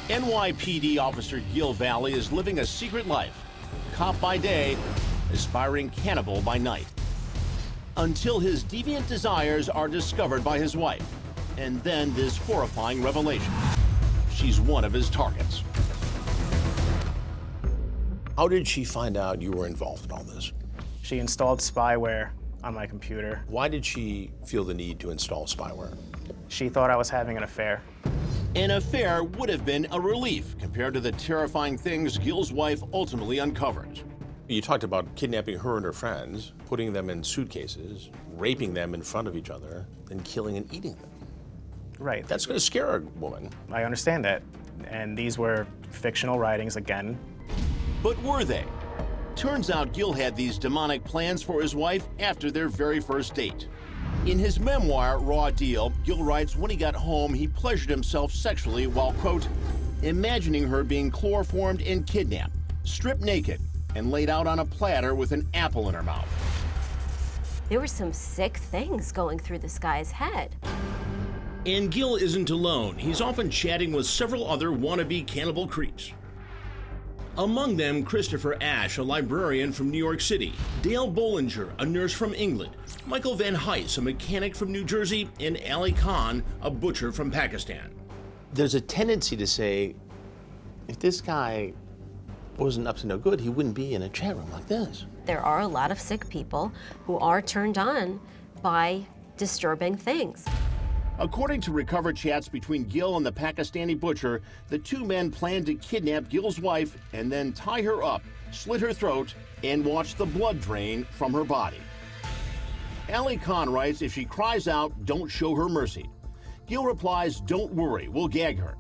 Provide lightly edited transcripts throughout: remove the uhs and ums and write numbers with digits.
NYPD officer Gilberto Valle is living a secret life. Cop by day, aspiring cannibal by night. Until his deviant desires are discovered by his wife. And then this horrifying revelation. She's one of his targets. How did she find out you were involved in all this? She installed spyware on my computer. Why did she feel the need to install spyware? She thought I was having an affair. An affair would have been a relief compared to the terrifying things Gils' wife ultimately uncovered. You talked about kidnapping her and her friends, putting them in suitcases, raping them in front of each other, then killing and eating them. Right. That's going to scare a woman. I understand that. And these were fictional writings again. But were they? Turns out Gil had these demonic plans for his wife after their very first date. In his memoir, Raw Deal, Gil writes when he got home, he pleasured himself sexually while, quote, imagining her being chloroformed and kidnapped, stripped naked, and laid out on a platter with an apple in her mouth. There were some sick things going through this guy's head. And Gil isn't alone. He's often chatting with several other wannabe cannibal creeps. Among them, Christopher Ashe, a librarian from New York City, Dale Bollinger, a nurse from England, Michael Van Heist, a mechanic from New Jersey, and Ali Khan, a butcher from Pakistan. There's a tendency to say, if this guy wasn't up to no good, he wouldn't be in a chat room like this. There are a lot of sick people who are turned on by disturbing things. According to recovered chats between Gil and the Pakistani butcher, the two men planned to kidnap Gil's wife and then tie her up, slit her throat, and watch the blood drain from her body. Ali Khan writes, if she cries out, don't show her mercy. Gil replies, don't worry, we'll gag her.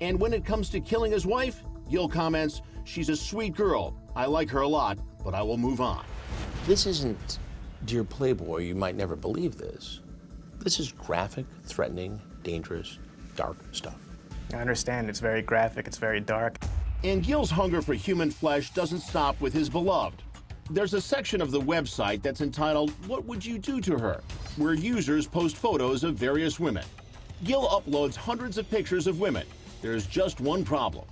And when it comes to killing his wife, Gil comments, she's a sweet girl. I like her a lot, but I will move on. This isn't, dear Playboy, you might never believe this. This is graphic, threatening, dangerous, dark stuff. I understand, it's very graphic, it's very dark. And Gil's hunger for human flesh doesn't stop with his beloved. There's a section of the website that's entitled, What Would You Do to Her?, where users post photos of various women. Gil uploads hundreds of pictures of women. There's just one problem.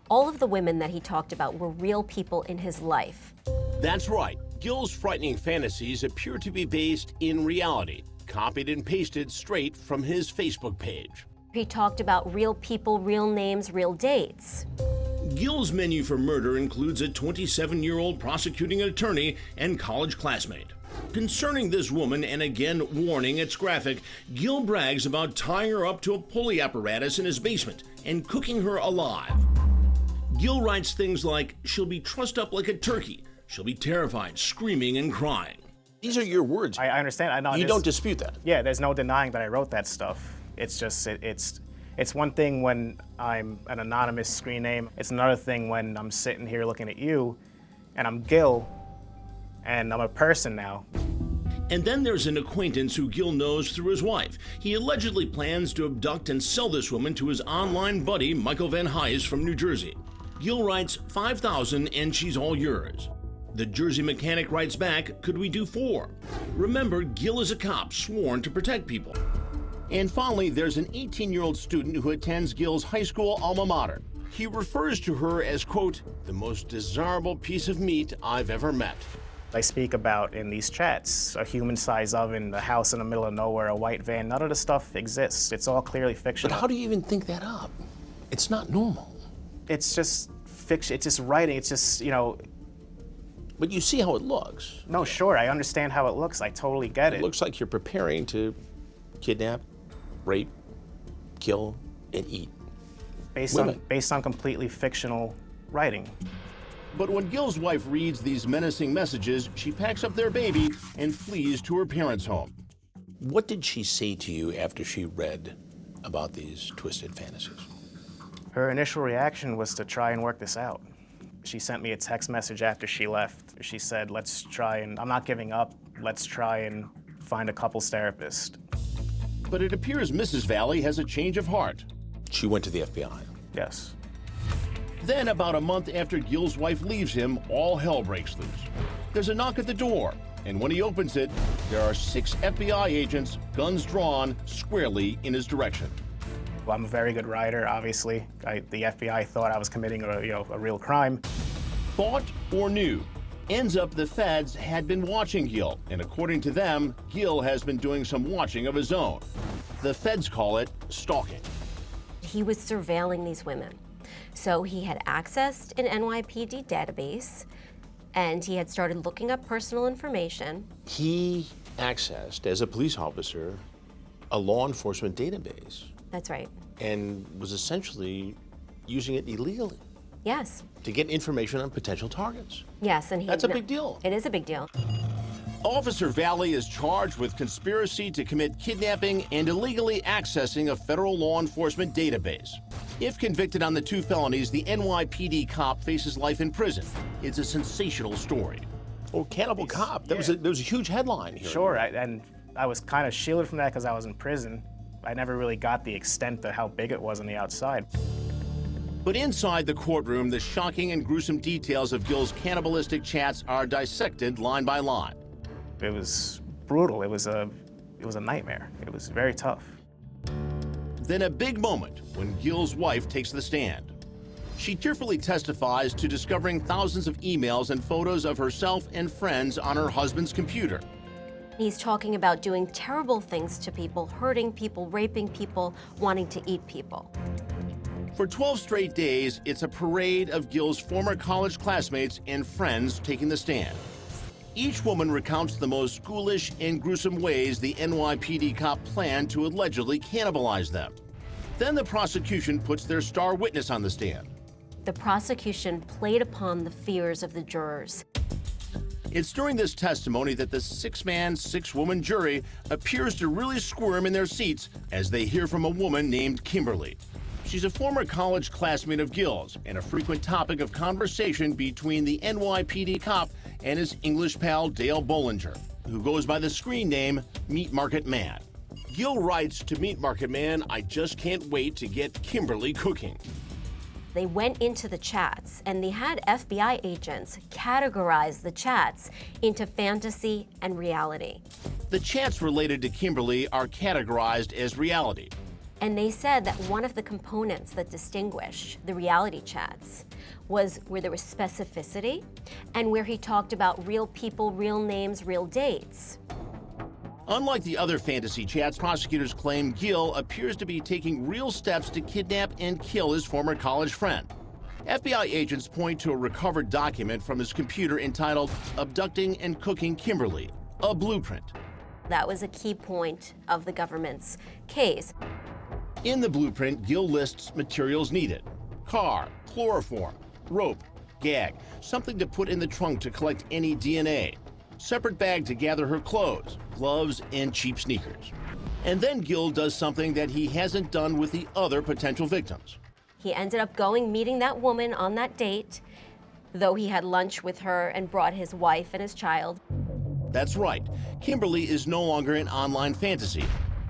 All of the women that he talked about were real people in his life. That's right. Gil's frightening fantasies appear to be based in reality, copied and pasted straight from his Facebook page. He talked about real people, real names, real dates. Gils Menu for murder includes a 27-year-old prosecuting attorney and college classmate. Concerning this woman, and again warning it's graphic, Gil brags about tying her up to a pulley apparatus in his basement and cooking her alive. Gil writes things like, she'll be trussed up like a turkey. She'll be terrified, screaming and crying. These are your words. I understand. I know. You don't dispute that. Yeah, there's no denying that I wrote that stuff. It's just, it's one thing when I'm an anonymous screen name. It's another thing when I'm sitting here looking at you, and I'm Gil, and I'm a person now. And then there's an acquaintance who Gil knows through his wife. He allegedly plans to abduct and sell this woman to his online buddy, Michael Van Heist from New Jersey. Gil writes, 5,000 and she's all yours. The Jersey mechanic writes back, could we do 4? Remember, Gil is a cop sworn to protect people. And finally, there's an 18-year-old student who attends Gil's high school alma mater. He refers to her as, quote, the most desirable piece of meat I've ever met. I speak about in these chats, a human-sized oven, a house in the middle of nowhere, a white van. None of the stuff exists. It's all clearly fictional. But how do you even think that up? It's not normal. It's just fiction. It's just writing. It's just, you know. But you see how it looks. No, sure, I understand how it looks. I totally get it. It looks like you're preparing to kidnap, rape, kill, and eat based women. Based on completely fictional writing. But when Gil's wife reads these menacing messages, she packs up their baby and flees to her parents' home. What did she say to you after she read about these twisted fantasies? Her initial reaction was to try and work this out. She sent me a text message after she left. She said, let's try and, I'm not giving up, let's try and find a couples therapist. But it appears Mrs. Valle has a change of heart. She went to the FBI. Yes. Then, about a month after Gil's wife leaves him, all hell breaks loose. There's a knock at the door, and when he opens it, there are 6 FBI agents, guns drawn, squarely in his direction. Well, I'm a very good writer, obviously. The FBI thought I was committing a real crime. Thought or knew? Ends up the feds had been watching Gil, and according to them, Gil has been doing some watching of his own. The feds call it stalking. He was surveilling these women. So he had accessed an NYPD database, and he had started looking up personal information. He accessed, as a police officer, a law enforcement database. That's right. And was essentially using it illegally Yes. to get information on potential targets. Yes, and That's a big deal. It is a big deal. Officer Valle is charged with conspiracy to commit kidnapping and illegally accessing a federal law enforcement database. If convicted on the 2 felonies, the NYPD cop faces life in prison. It's a sensational story. Oh, Cannibal Cop. There was a huge headline here. Sure, and I was kind of shielded from that because I was in prison. I never really got the extent of how big it was on the outside. But inside the courtroom, the shocking and gruesome details of Gil's cannibalistic chats are dissected line by line. It was brutal. It was a nightmare. It was very tough. Then a big moment when Gil's wife takes the stand. She tearfully testifies to discovering thousands of emails and photos of herself and friends on her husband's computer. He's talking about doing terrible things to people, hurting people, raping people, wanting to eat people. For 12 straight days, it's a parade of Gil's former college classmates and friends taking the stand. Each woman recounts the most ghoulish and gruesome ways the NYPD cop planned to allegedly cannibalize them. Then the prosecution puts their star witness on the stand. The prosecution played upon the fears of the jurors. It's during this testimony that the 6-man, 6-woman jury appears to really squirm in their seats as they hear from a woman named Kimberly. She's a former college classmate of Gil's and a frequent topic of conversation between the NYPD cop and his English pal Dale Bollinger, who goes by the screen name Meat Market Man. Gil writes to Meat Market Man, "I just can't wait to get Kimberly cooking." They went into the chats, and they had FBI agents categorize the chats into fantasy and reality. The chats related to Kimberly are categorized as reality. And they said that one of the components that distinguished the reality chats was where there was specificity and where he talked about real people, real names, real dates. Unlike the other fantasy chats, prosecutors claim Gil appears to be taking real steps to kidnap and kill his former college friend. FBI agents point to a recovered document from his computer entitled "Abducting and Cooking Kimberly," a blueprint. That was a key point of the government's case. In the blueprint, Gil lists materials needed: car, chloroform, rope, gag, something to put in the trunk to collect any DNA, separate bag to gather her clothes, gloves, and cheap sneakers. And then Gil does something that he hasn't done with the other potential victims. He ended up meeting that woman on that date, though he had lunch with her and brought his wife and his child. That's right. Kimberly is no longer an online fantasy.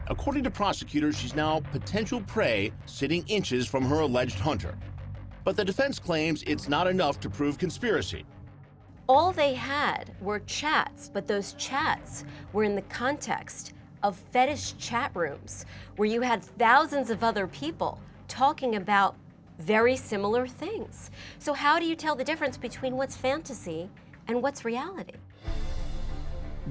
According to prosecutors, she's now potential prey sitting inches from her alleged hunter. But the defense claims it's not enough to prove conspiracy. All they had were chats, but those chats were in the context of fetish chat rooms where you had thousands of other people talking about very similar things. So how do you tell the difference between what's fantasy and what's reality?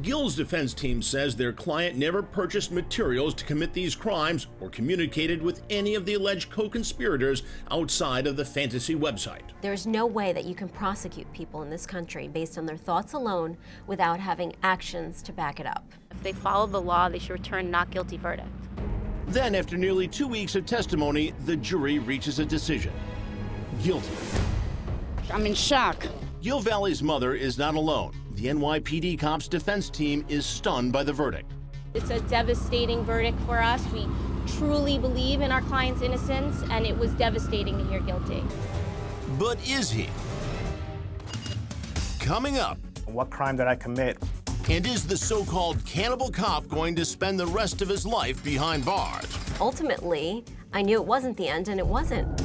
Gil's defense team says their client never purchased materials to commit these crimes or communicated with any of the alleged co-conspirators outside of the fantasy website. There's no way that you can prosecute people in this country based on their thoughts alone without having actions to back it up. If they follow the law, they should return not guilty verdict. Then, after nearly 2 weeks of testimony, the jury reaches a decision: guilty. I'm in shock. Gil Valle's mother is not alone. The NYPD cops' defense team is stunned by the verdict. It's a devastating verdict for us. We truly believe in our client's innocence, and it was devastating to hear guilty. But is he? Coming up, What crime did I commit? and is the so-called Cannibal Cop going to spend the rest of his life behind bars? Ultimately, I knew it wasn't the end, and it wasn't.